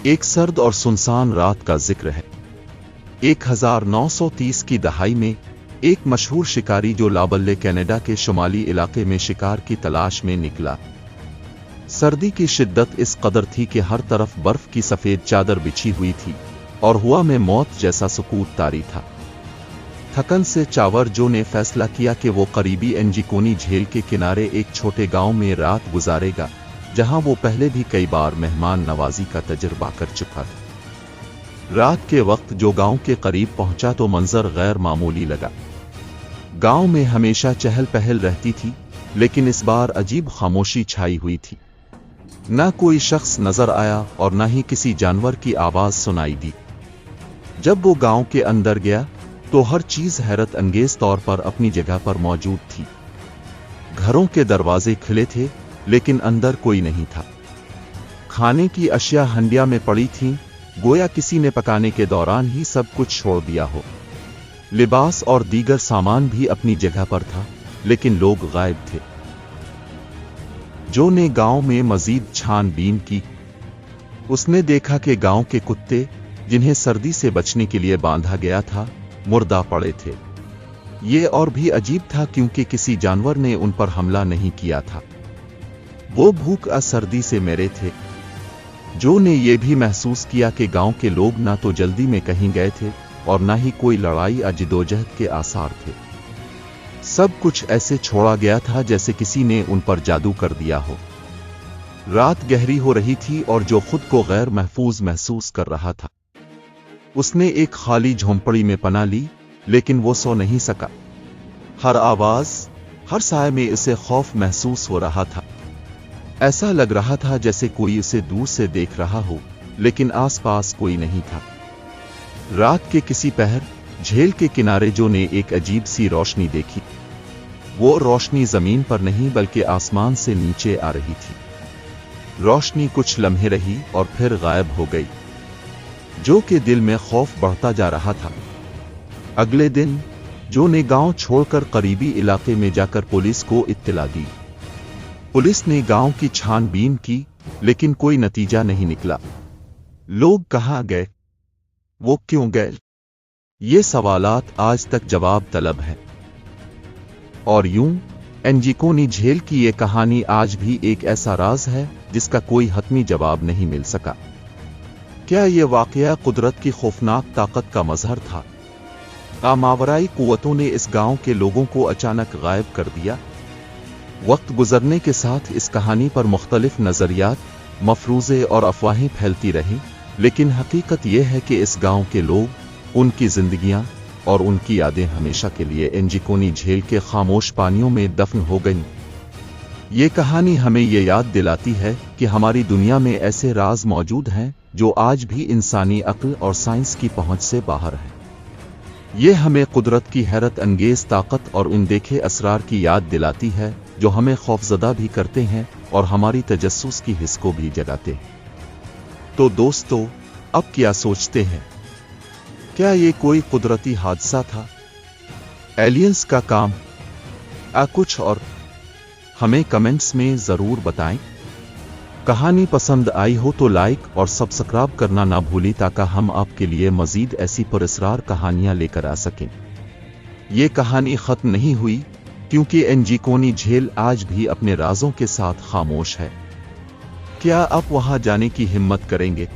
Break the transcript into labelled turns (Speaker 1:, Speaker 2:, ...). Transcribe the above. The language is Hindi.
Speaker 1: एक सर्द और सुनसान रात का जिक्र है। 1930 की दहाई में एक मशहूर शिकारी जो लाबल्ले कनाडा के शुमाली इलाके में शिकार की तलाश में निकला। सर्दी की शिद्दत इस कदर थी कि हर तरफ बर्फ की सफेद चादर बिछी हुई थी और हवा में मौत जैसा सुकूत तारी था। थकन से चावर जो ने फैसला किया कि वो करीबी एंजिकोनी झील के किनारे एक छोटे गांव में रात गुजारेगा, जहां वो पहले भी कई बार मेहमान नवाजी का तजुर्बा कर चुका था। रात के वक्त जो गांव के करीब पहुंचा तो मंजर गैर मामूली लगा। गांव में हमेशा चहल पहल रहती थी, लेकिन इस बार अजीब खामोशी छाई हुई थी। न कोई शख्स नजर आया और न ही किसी जानवर की आवाज सुनाई दी। जब वो गांव के अंदर गया तो हर चीज हैरत अंगेज तौर पर अपनी जगह पर मौजूद थी। घरों के दरवाजे खुले थे, लेकिन अंदर कोई नहीं था। खाने की अशिया हंडिया में पड़ी थीं, गोया किसी ने पकाने के दौरान ही सब कुछ छोड़ दिया हो। लिबास और दीगर सामान भी अपनी जगह पर था, लेकिन लोग गायब थे। जो ने गांव में मजीद छानबीन की। उसने देखा कि गांव के कुत्ते, जिन्हें सर्दी से बचने के लिए बांधा गया था, मुर्दा पड़े थे। ये और भी अजीब था क्योंकि किसी जानवर ने उन पर हमला नहीं किया था। वो भूख और सर्दी से मरे थे। जो ने यह भी महसूस किया कि गांव के लोग ना तो जल्दी में कहीं गए थे और ना ही कोई लड़ाई या जिदोजहद के आसार थे। सब कुछ ऐसे छोड़ा गया था जैसे किसी ने उन पर जादू कर दिया हो। रात गहरी हो रही थी और जो खुद को गैर महफूज महसूस कर रहा था, उसने एक खाली झोंपड़ी में पनाह ली, लेकिन वो सो नहीं सका। हर आवाज, हर साए में इसे खौफ महसूस हो रहा था। ऐसा लग रहा था जैसे कोई उसे दूर से देख रहा हो, लेकिन आसपास कोई नहीं था। रात के किसी पहर झील के किनारे जो ने एक अजीब सी रोशनी देखी। वो रोशनी जमीन पर नहीं बल्कि आसमान से नीचे आ रही थी। रोशनी कुछ लम्हे रही और फिर गायब हो गई। जो के दिल में खौफ बढ़ता जा रहा था। अगले दिन जो ने गांव छोड़कर करीबी इलाके में जाकर पुलिस को इत्तला दी। पुलिस ने गांव की छानबीन की, लेकिन कोई नतीजा नहीं निकला। लोग कहां गए, वो क्यों गए, ये सवालात आज तक जवाब तलब है। और यूं एंजिकोनी झील की ये कहानी आज भी एक ऐसा राज है जिसका कोई हतमी जवाब नहीं मिल सका। क्या ये वाकया कुदरत की खौफनाक ताकत का मजहर था? मावराई कुव्वतों ने इस गांव के लोगों को अचानक गायब कर दिया? वक्त गुजरने के साथ इस कहानी पर मुख्तलिफ नजरियात, मफरूजे और अफवाहें फैलती रहीं, लेकिन हकीकत यह है कि इस गांव के लोग, उनकी जिंदगियां और उनकी यादें हमेशा के लिए एंजिकोनी झील के खामोश पानियों में दफन हो गईं। ये कहानी हमें ये याद दिलाती है कि हमारी दुनिया में ऐसे राज मौजूद हैं जो आज भी इंसानी अक्ल और साइंस की पहुंच से बाहर हैं। ये हमें कुदरत की हैरत अंगेज ताकत और अनदेखे असरार की याद दिलाती है जो हमें खौफजदा भी करते हैं और हमारी तजस्सुस की हिस्स को भी जगाते हैं। तो दोस्तों, अब क्या सोचते हैं? क्या ये कोई कुदरती हादसा था, एलियंस का काम, या कुछ और? हमें कमेंट्स में जरूर बताएं। कहानी पसंद आई हो तो लाइक और सब्सक्राइब करना ना भूलें ताकि हम आपके लिए मजीद ऐसी पुरस्कार कहानियां लेकर आ सकें। ये कहानी खत्म नहीं हुई क्योंकि एंजिकोनी झील आज भी अपने राजों के साथ खामोश है। क्या आप वहां जाने की हिम्मत करेंगे?